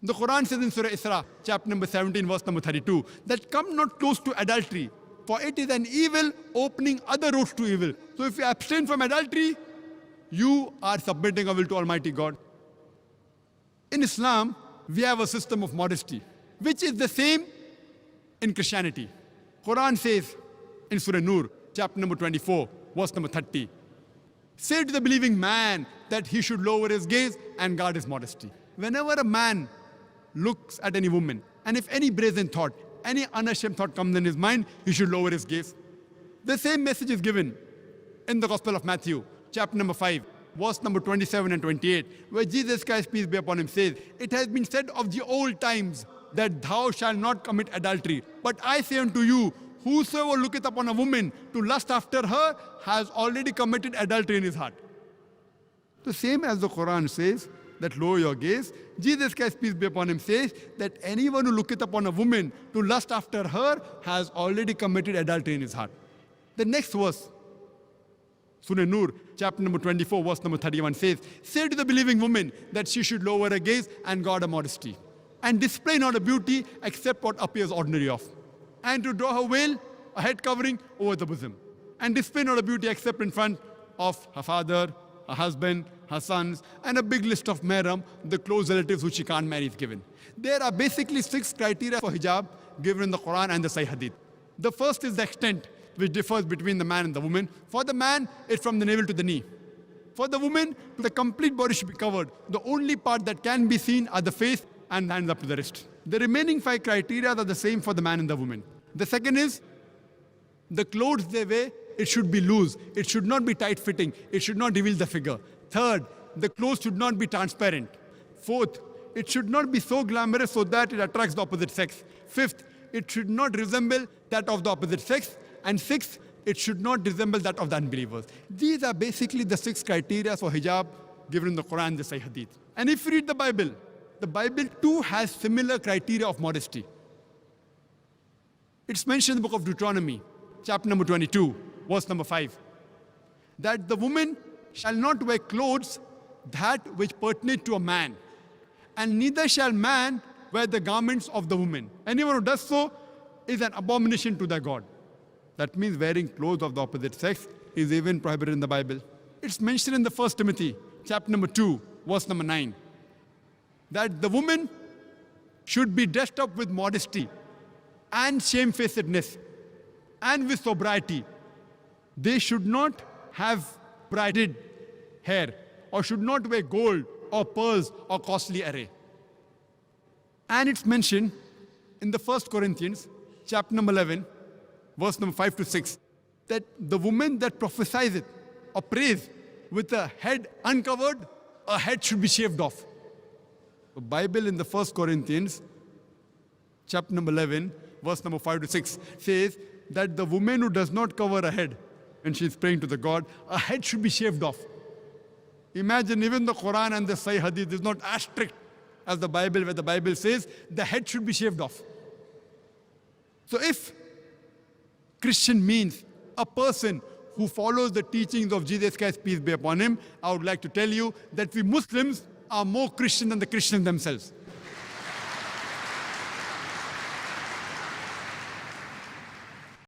The Quran says in Surah Isra, chapter number 17, verse number 32, that come not close to adultery, for it is an evil opening other roads to evil. So if you abstain from adultery, you are submitting a will to Almighty God. In Islam, we have a system of modesty, which is the same in Christianity. Quran says in Surah Nur, chapter number 24, verse number 30, say to the believing man that he should lower his gaze and guard his modesty. Whenever a man looks at any woman, and if any brazen thought, any unashamed thought comes in his mind, he should lower his gaze. The same message is given in the Gospel of Matthew, chapter number 5, verse number 27 and 28, where Jesus Christ, peace be upon him, says, it has been said of the old times that thou shalt not commit adultery. But I say unto you, whosoever looketh upon a woman to lust after her has already committed adultery in his heart. The same as the Quran says, that lower your gaze, Jesus Christ, peace be upon him, says that anyone who looketh upon a woman to lust after her has already committed adultery in his heart. The next verse, Surah Nur, chapter number 24, verse number 31 says, say to the believing woman that she should lower her gaze and guard her modesty, and display not her beauty except what appears ordinary of, and to draw her veil, a head covering, over the bosom, and display not her beauty except in front of her father, her husband, her sons, and a big list of mahram, the close relatives who she can't marry, is given. There are basically 6 criteria for hijab given in the Quran and the Sahih Hadith. The first is the extent, which differs between the man and the woman. For the man, it's from the navel to the knee. For the woman, the complete body should be covered. The only part that can be seen are the face and hands up to the wrist. The remaining 5 criteria are the same for the man and the woman. The second is, the clothes they wear, it should be loose. It should not be tight-fitting. It should not reveal the figure. Third, the clothes should not be transparent. Fourth, it should not be so glamorous so that it attracts the opposite sex. Fifth, it should not resemble that of the opposite sex. And sixth, it should not resemble that of the unbelievers. These are basically the 6 criteria for hijab given in the Quran and the Sahih Hadith. And if you read the Bible too has similar criteria of modesty. It's mentioned in the book of Deuteronomy, chapter number 22, verse number 5, that the woman shall not wear clothes that which pertain to a man, and neither shall man wear the garments of the woman. Anyone who does so is an abomination to their God. That means wearing clothes of the opposite sex is even prohibited in the Bible. It's mentioned in the 1 Timothy, chapter number 2, verse number 9, that the woman should be dressed up with modesty and shamefacedness and with sobriety. They should not have braided hair, or should not wear gold or pearls or costly array. And it's mentioned in the 1 Corinthians, chapter number 11, verse number 5 to 6, that the woman that prophesies it or prays with a head uncovered, a head should be shaved off. The Bible in the 1 Corinthians, chapter number 11, verse number 5 to 6, says that the woman who does not cover her head when she is praying to the God, a head should be shaved off. Imagine even the Quran and the Sahih Hadith is not as strict as the Bible, where the Bible says the head should be shaved off. So if Christian means a person who follows the teachings of Jesus Christ, peace be upon him, I would like to tell you that we Muslims are more Christian than the Christians themselves.